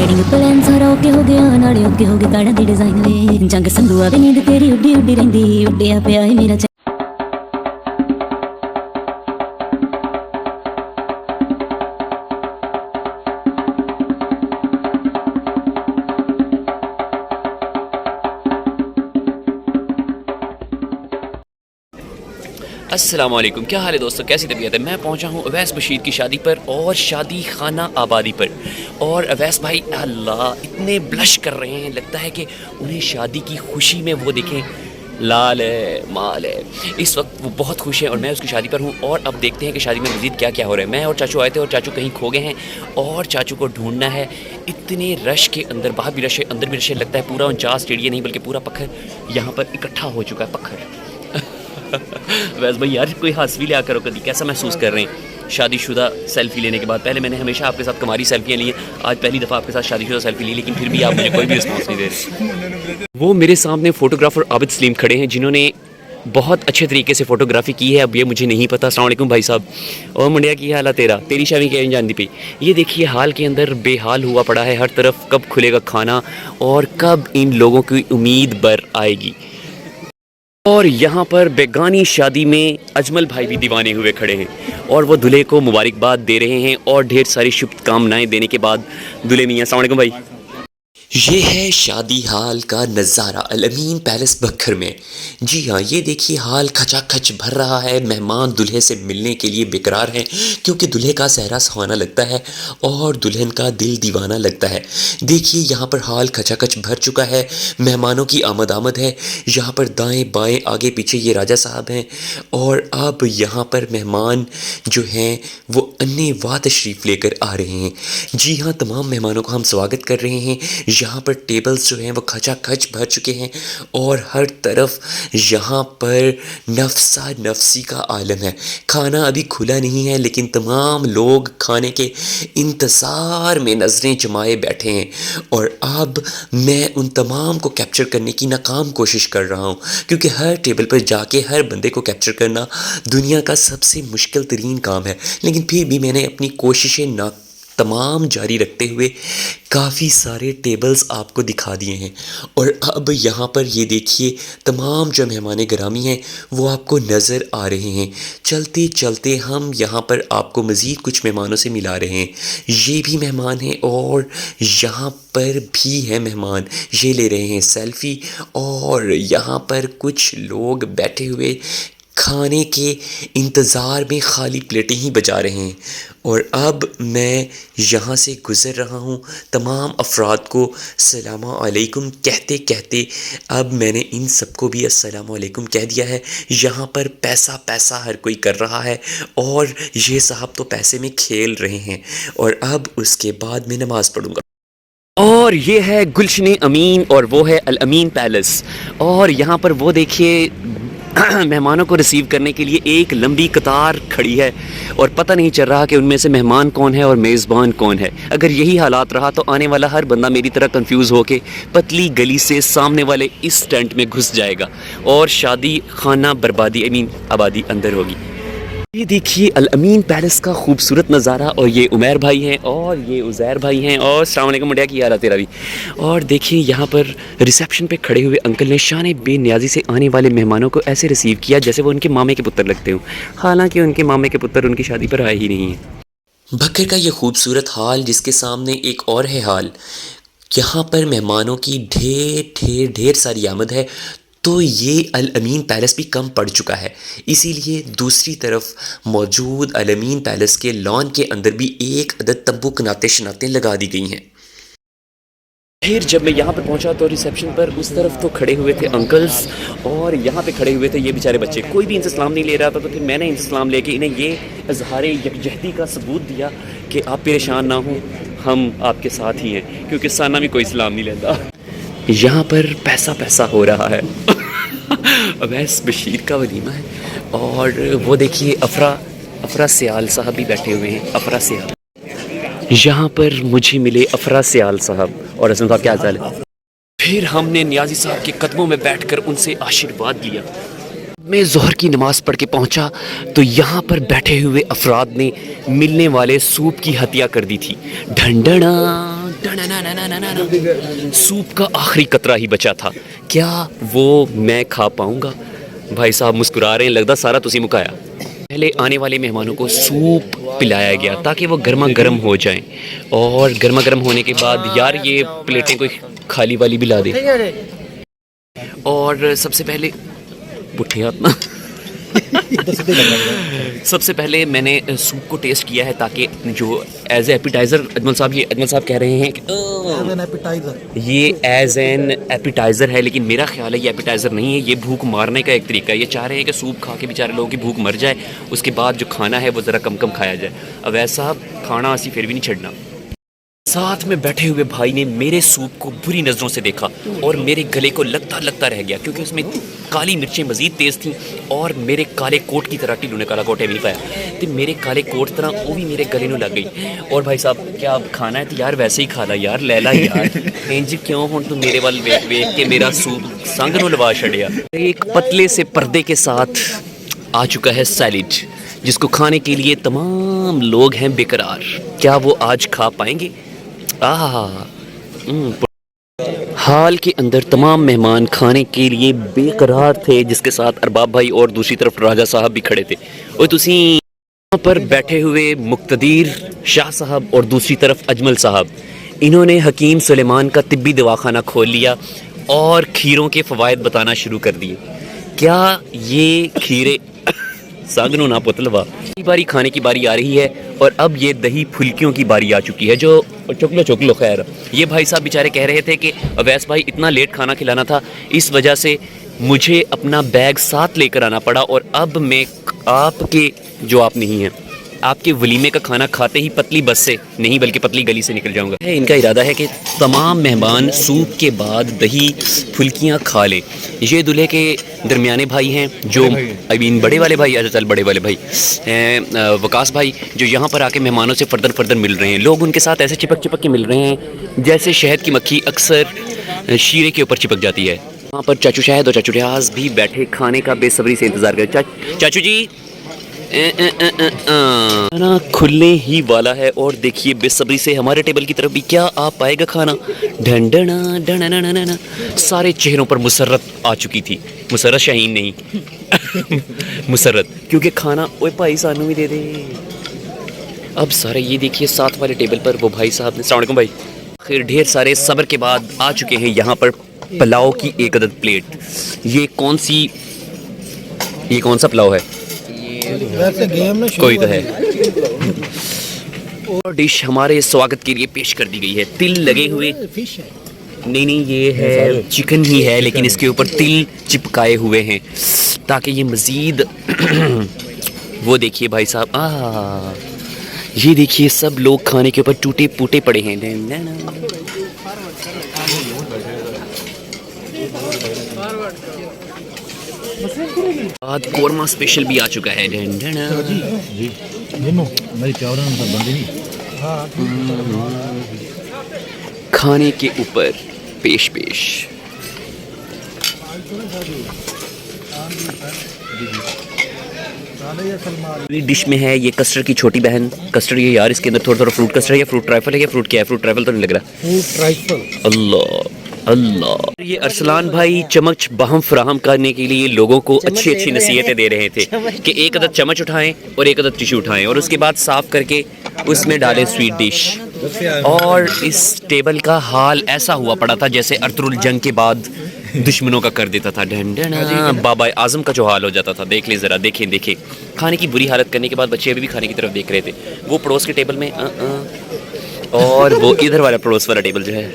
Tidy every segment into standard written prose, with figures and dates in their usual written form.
Wedding plan सारा okay हो गया नाले ओके हो गए काड़ा दी डिजाइन वे जंग संधूआ वे नींद तेरी उड्डी उड्डी रहिंदी उड्डिया पिया है मेरा अस्सलामुअलैकुम, क्या हाल है दोस्तों, कैसी तबीयत है। मैं पहुंचा हूं अवैस बशीर की शादी पर और शादी खाना आबादी पर। और अवैस भाई अल्लाह इतने ब्लश कर रहे हैं, लगता है कि उन्हें शादी की खुशी में वो देखें लाल है माल है। इस वक्त वो बहुत खुश हैं और मैं उसकी शादी पर हूँ। और अब देखते हैं कि शादी में मज़ीद क्या क्या हो रहा है। मैं और चाचू आए थे और चाचू कहीं खो गए हैं और चाचू को ढूंढना है। इतने रश के अंदर, बाहर भी रश है अंदर भी रश है, लगता है पूरा 49 स्टेडियम नहीं बल्कि पूरा पत्थर यहाँ पर इकट्ठा हो चुका है। पत्थर वैसे भाई यार कोई हंस भी लिया करो कभी, कैसा महसूस कर रहे हैं शादीशुदा सेल्फी लेने के बाद। पहले मैंने हमेशा आपके साथ कमारी सेल्फियाँ ली हैं, आज पहली दफ़ा आपके साथ शादीशुदा सेल्फी ली, लेकिन फिर भी आप मुझे कोई भी रिस्पॉन्स नहीं दे रहे। वो मेरे सामने फ़ोटोग्राफ़र आबिद सलीम खड़े हैं जिन्होंने बहुत अच्छे तरीके से फ़ोटोग्राफी की है। अब ये मुझे नहीं पता। अस्सलाम वालेकुम भाई साहब। और मुंडिया की हाल है तेरा, तेरी शादी क्या जानती पई। ये देखिए हाल के अंदर बेहाल हुआ पड़ा है हर तरफ, कब खुलेगा खाना और कब इन लोगों की उम्मीद बर आएगी। और यहाँ पर बेगानी शादी में अजमल भाई भी दीवाने हुए खड़े हैं और वो दूल्हे को मुबारकबाद दे रहे हैं और ढेर सारी शुभकामनाएं देने के बाद दूल्हे मियाँ। अस्सलाम वालेकुम भाई। ये है शादी हाल का नज़ारा अल अमीन पैलेस बखर में। जी हाँ, ये देखिए हाल खचाखच भर रहा है। मेहमान दूल्हे से मिलने के लिए बेकरार हैं क्योंकि दूल्हे का सहरा सुहाना लगता है और दुल्हन का दिल दीवाना लगता है। देखिए यहाँ पर हाल खचाखच भर चुका है, मेहमानों की आमद है। यहाँ पर दाएं बाएं आगे पीछे ये राजा साहब हैं और अब यहाँ पर मेहमान जो हैं वो अन्य वाह तशरीफ़ लेकर आ रहे हैं। जी हाँ, तमाम मेहमानों का हम स्वागत कर रहे हैं। यहाँ पर टेबल्स जो हैं वो खचाखच भर चुके हैं और हर तरफ यहाँ पर नफसा नफसी का आलम है। खाना अभी खुला नहीं है लेकिन तमाम लोग खाने के इंतज़ार में नज़रें जमाए बैठे हैं और अब मैं उन तमाम को कैप्चर करने की नाकाम कोशिश कर रहा हूँ क्योंकि हर टेबल पर जाके हर बंदे को कैप्चर करना दुनिया का सबसे मुश्किल तरीन काम है। लेकिन फिर भी मैंने अपनी कोशिशें तमाम जारी रखते हुए काफ़ी सारे टेबल्स आपको दिखा दिए हैं। और अब यहाँ पर ये देखिए तमाम जो मेहमान गिरामी हैं वो आपको नज़र आ रहे हैं। चलते चलते हम यहाँ पर आपको मज़ीद कुछ मेहमानों से मिला रहे हैं। ये भी मेहमान हैं और यहाँ पर भी है मेहमान, ये ले रहे हैं सेल्फ़ी। और यहाँ पर कुछ लोग बैठे हुए खाने के इंतज़ार में खाली प्लेटें ही बजा रहे हैं। और अब मैं यहाँ से गुज़र रहा हूँ, तमाम अफराद को अस्सलाम वालेकुम कहते कहते अब मैंने इन सबको भी अस्सलाम वालेकुम कह दिया है। यहाँ पर पैसा पैसा हर कोई कर रहा है और ये साहब तो पैसे में खेल रहे हैं। और अब उसके बाद मैं नमाज़ पढ़ूँगा। और ये है गुलशन अमीन और वो है अल अमीन पैलेस। और यहाँ पर वो देखिए मेहमानों को रिसीव करने के लिए एक लंबी कतार खड़ी है और पता नहीं चल रहा कि उनमें से मेहमान कौन है और मेज़बान कौन है। अगर यही हालात रहा तो आने वाला हर बंदा मेरी तरह कंफ्यूज होके पतली गली से सामने वाले इस टेंट में घुस जाएगा और शादी खाना बर्बादी अमीन आबादी अंदर होगी। ये देखिए अल अमीन पैलेस का खूबसूरत नज़ारा। और ये उमैर भाई हैं और ये उज़ैर भाई हैं। और अस्सलाम वालेकुम मुंडिया की हाल है तेरा भी। और देखिए यहाँ पर रिसेप्शन पे खड़े हुए अंकल ने शान बेनियाजी से आने वाले मेहमानों को ऐसे रिसीव किया जैसे वो उनके मामे के पुत्र लगते हों, हालांकि उनके मामे के पुत्र उनकी शादी पर आए ही नहीं हैं। बकर का ये खूबसूरत हाल जिसके सामने एक और है हाल, यहाँ पर मेहमानों की ढेर ढेर ढेर सारी आमद है। तो ये अल अमीन पैलेस भी कम पड़ चुका है, इसीलिए दूसरी तरफ मौजूद अल अमीन पैलेस के लॉन के अंदर भी एक अदद तंबू कनाते शनातें लगा दी गई हैं। फिर जब मैं यहाँ पर पहुँचा तो रिसेप्शन पर उस तरफ तो खड़े हुए थे अंकल्स और यहाँ पे खड़े हुए थे ये बेचारे बच्चे। कोई भी इनसे सलाम नहीं ले रहा था, तो फिर मैंने इनसे सलाम लेके इन्हें ये इजहार यकजहती का सबूत दिया कि आप परेशान ना हो, हम आपके साथ ही हैं, क्योंकि साना भी कोई सलाम नहीं लेता। यहाँ पर पैसा पैसा हो रहा है अवैस बशीर का वलीमा है। और वो देखिए अफरा सियाल साहब भी बैठे हुए हैं। अफरा सियाल यहाँ पर मुझे मिले अफरा सियाल साहब। और असम साहब क्या हाल है। फिर हमने नियाजी साहब के कदमों में बैठकर उनसे आशीर्वाद लिया। मैं ज़ोहर की नमाज़ पढ़ के पहुँचा तो यहाँ पर बैठे हुए अफराद ने मिलने वाले सूप की हत्या कर दी थी। ढंडना सूप का आखिरी कतरा ही बचा था, क्या वो मैं खा पाऊंगा? भाई साहब मुस्कुरा रहे हैं, लगता सारा तुसी मुकाया। पहले आने वाले मेहमानों को सूप पिलाया गया ताकि वो गर्मा गर्म हो जाएं, और गर्मा गर्म होने के बाद यार ये प्लेटें कोई खाली वाली भी ला दे। और सबसे पहले पुट्ठे हाथ ना सबसे पहले मैंने सूप को टेस्ट किया है ताकि जो एज एपिटाइज़र, अजमल साहब कह रहे हैं कि ये एज एन एपिटाइज़र है, लेकिन मेरा ख्याल है ये एपिटाइज़र नहीं है, ये भूख मारने का एक तरीका है। ये चाह रहे हैं कि सूप खा के बेचारे लोगों की भूख मर जाए, उसके बाद जो खाना है वो ज़रा कम कम खाया जाए। अब ऐसा खाना असी फिर भी नहीं छड़ना। साथ में बैठे हुए भाई ने मेरे सूप को बुरी नज़रों से देखा और मेरे गले को लगता लगता रह गया, क्योंकि उसमें काली मिर्चें मज़ीद तेज़ थीं और मेरे काले कोट की तरह टिल्लू ने काला कोट है नहीं पाया, तो मेरे काले कोट तरह वो भी मेरे गले में लग गई। और भाई साहब क्या खाना है तो यार वैसे ही खा ला यार, लैला यार इंज क्यों हुण तू मेरे वाल वेख वेख के मेरा सूप संग नूं लवा छड़िया। एक पतले से पर्दे के साथ आ चुका है सैलेड, जिसको खाने के लिए तमाम लोग हैं बेकरार। क्या वो आज खा पाएंगे? हाल के अंदर तमाम मेहमान खाने के लिए बेकरार थे, जिसके साथ अरबाब भाई और दूसरी तरफ राजा साहब भी खड़े थे। और तुसी यहाँ पर बैठे हुए मुक्तदीर शाह साहब और दूसरी तरफ अजमल साहब, इन्होंने हकीम सुलेमान का तिब्बी दवाखाना खोल लिया और खीरों के फ़वायद बताना शुरू कर दिए। क्या ये खीरे सागनो ना पुतलवा बारी खाने की बारी आ रही है, और अब ये दही फुल्कियों की बारी आ चुकी है। जो चुकलो खैर, ये भाई साहब बेचारे कह रहे थे कि अवैस भाई इतना लेट खाना खिलाना था, इस वजह से मुझे अपना बैग साथ लेकर आना पड़ा, और अब मैं आपके जो आप नहीं हैं, आपके वलीमे का खाना खाते ही पतली बस से नहीं बल्कि पतली गली से निकल जाऊंगा। इनका इरादा है कि तमाम मेहमान सूप के बाद दही फुल्कियां खा लें। ये दूल्हे के दरमियाने भाई हैं, जो आई मीन बड़े वाले भाई, अच्छा चल बड़े वाले भाई हैं, वकास भाई, जो यहाँ पर आके मेहमानों से फर्दर मिल रहे हैं। लोग उनके साथ ऐसे चिपक के मिल रहे हैं जैसे शहद की मक्खी अक्सर शीरे के ऊपर चिपक जाती है। वहाँ पर चाचू शाहिद और चाचू रियाज भी बैठे खाने का बेसब्री से इंतज़ार करें। चाचू जी खाना खुलने ही वाला है, और देखिए बेसब्री से हमारे टेबल की तरफ भी क्या आ पाएगा खाना। ढंडना ढंडना, सारे चेहरों पर मुसर्रत आ चुकी थी। मुसर्रत शाहीन नहीं मुसर्रत, क्योंकि खाना ओए भाई सानू भी दे दे। अब सारे ये देखिए साथ वाले टेबल पर वो भाई साहब ने, अस्सलाम वालेकुम भाई, फिर ढेर सारे सब्र के बाद आ चुके हैं यहाँ पर पुलाव की एक अदद प्लेट। ये कौन सा पुलाव है? कोई तो है। और डिश हमारे स्वागत के लिए पेश कर दी गई है। तिल लगे हुए, नहीं ये है चिकन ही है, लेकिन इसके ऊपर तिल चिपकाए हुए हैं ताकि ये मज़ीद वो देखिए भाई साहब, ये देखिए सब लोग खाने के ऊपर टूटे फूटे पड़े हैं। बाद कोरमा स्पेशल भी आ चुका है। खाने के ऊपर पेश डिश में है ये कस्टर्ड की छोटी बहन। कस्टर्ड ये यार, इसके अंदर थोड़ा फ्रूट कस्टर्ड है या फ्रूट ट्राइफल है या फ्रूट क्या है? फ्रूट ट्राइफल तो नहीं लग रहा। अल्लाह ये अरसलान भाई चम्मच बाहम फराहम करने के लिए लोगों को अच्छी नसीहतें दे रहे थे कि एक अदद चम्मच उठाएं और एक अदद टिश्यू उठाएं, और उसके बाद साफ़ करके उसमें डालें स्वीट डिश। और इस टेबल का हाल ऐसा हुआ पड़ा था जैसे अर्तुगरुल जंग के बाद दुश्मनों का कर देता था ढंढना, बाबा आजम का जो हाल हो जाता था। देख लें ज़रा, देखें खाने की बुरी हालत करने के बाद बच्चे अभी भी खाने की तरफ देख रहे थे। वो पड़ोस के टेबल में और वो इधर वाला पड़ोस वाला टेबल जो है।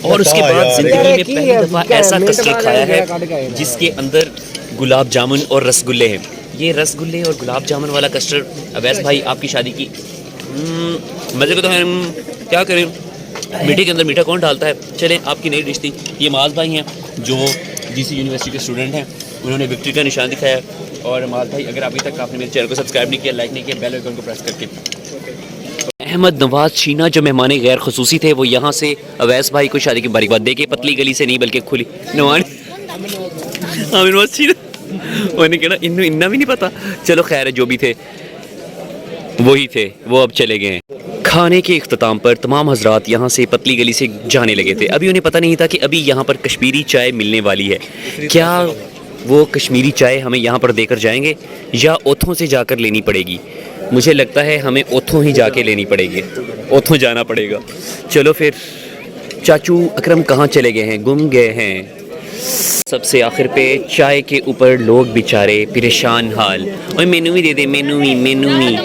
और उसके बाद जिंदगी में पहली दफ़ा ऐसा कस्टर्ड खाया है जिसके अंदर गुलाब जामुन और रसगुल्ले हैं। ये रसगुल्ले और गुलाब जामुन वाला कस्टर्ड अवैस भाई आपकी शादी की मज़े को तो हम क्या करें, मीठे के अंदर मीठा कौन डालता है। चलें, आपकी नई डिश थी। ये माज भाई हैं जो DC यूनिवर्सिटी के स्टूडेंट हैं, उन्होंने विक्ट्री का निशान दिखाया। और माज भाई अगर अभी तक आपने मेरे चैनल को सब्सक्राइब नहीं किया, लाइक नहीं किया, बेल आइकन को प्रेस करके। अहमद नवाज शीना जो मेहमान गैर खसूसी थे, वो यहाँ से अवैस भाई को शादी की मुबारकबाद देके, पतली गली से नहीं बल्कि खुली नवाज शीना उन्हें कहना इन्ना भी नहीं पता। चलो खैर है, जो भी थे। वही थे, वो अब चले गए हैं। खाने के इख्तिताम पर तमाम हजरात यहाँ से पतली गली से जाने लगे थे। अभी उन्हें पता नहीं था कि अभी यहाँ पर कश्मीरी चाय मिलने वाली है। क्या वो कश्मीरी चाय हमें यहाँ पर देकर जाएंगे या ओथों से जाकर लेनी पड़ेगी? मुझे लगता है हमें ओथों ही जाके लेनी पड़ेगी, ओथों जाना पड़ेगा। चलो फिर। चाचू अकरम कहाँ चले गए हैं? गुम गए हैं। सबसे आखिर पे चाय के ऊपर लोग बेचारे परेशान हाल। और मेनू भी दे दे, मेनू भी।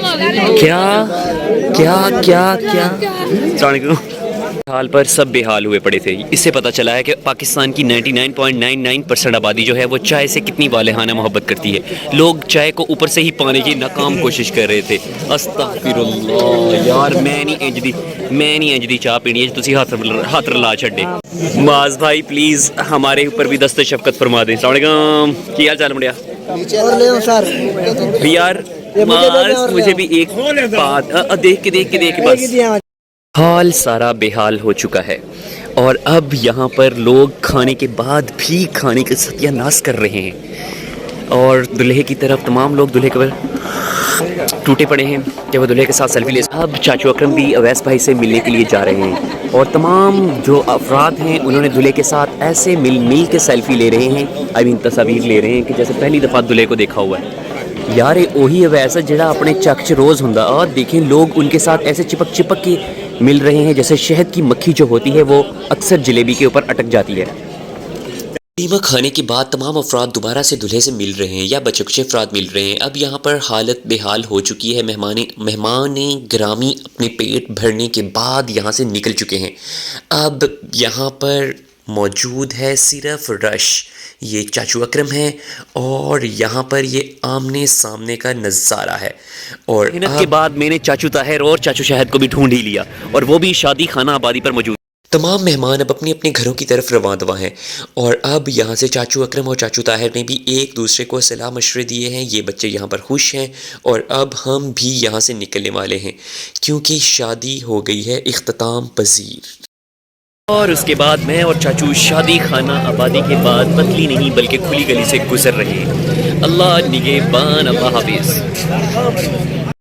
क्या क्या क्या क्या हाल पर सब बेहाल हुए पड़े थे। इससे पता चला है कि पाकिस्तान की 99.99% आबादी जो है वो चाय से कितनी वालेहाना मोहब्बत करती है। लोग चाय को ऊपर से ही पाने की नाकाम कोशिश कर रहे थे। अस्तगफिरुल्लाह यार, मैं नहीं इंजदी चाह पीनी है, तुसी हाथ रला छड्डे। माज भाई प्लीज़ हमारे ऊपर भी दस्ते शफकत फरमा दें। अस्सलाम वालेकुम, की हाल चाल मुंडिया? यार माज मुझे भी एक बात देख के बस हाल सारा बेहाल हो चुका है। और अब यहाँ पर लोग खाने के बाद भी खाने का सत्यानाश कर रहे हैं। और दूल्हे की तरफ तमाम लोग दूल्हे के टूटे पड़े हैं कि वो दूल्हे के साथ सेल्फी ले। अब चाचू अकरम भी अवैस भाई से मिलने के लिए जा रहे हैं। और तमाम जो अफराद हैं उन्होंने दूल्हे के साथ ऐसे मिल के सेल्फी ले रहे हैं, आई मीन तस्वीर ले रहे हैं कि जैसे पहली दफ़ा दूल्हे को देखा हुआ है। यार वही अवैस जड़ा अपने चक च रोज़ होंदा। और देखें लोग उनके साथ ऐसे चिपक के मिल रहे हैं जैसे शहद की मक्खी जो होती है वो अक्सर जलेबी के ऊपर अटक जाती है। कीमा खाने के बाद तमाम अफराद दोबारा से दूल्हे से मिल रहे हैं या बचे कुछ अफराद मिल रहे हैं। अब यहाँ पर हालत बेहाल हो चुकी है। मेहमान ग्रामी अपने पेट भरने के बाद यहाँ से निकल चुके हैं। अब यहाँ पर मौजूद है सिर्फ रश। ये चाचू अकरम है और यहाँ पर ये आमने सामने का नज़ारा है। और के बाद मैंने चाचू ताहिर और चाचू शहद को भी ढूंढ ही लिया, और वो भी शादी खाना आबादी पर मौजूद। तमाम मेहमान अब अपने अपने घरों की तरफ रवां दवा हैं। और अब यहाँ से चाचू अकरम और चाचू ताहिर ने भी एक दूसरे को सलाह मशवरे दिए हैं। ये बच्चे यहाँ पर खुश हैं और अब हम भी यहाँ से निकलने वाले हैं क्योंकि शादी हो गई है इख्तिताम पजीर। और उसके बाद मैं और चाचू शादी खाना आबादी के बाद पतली नहीं बल्कि खुली गली से गुजर रहे हैं। अल्लाह निगहबान, अल्लाह हाफिज़।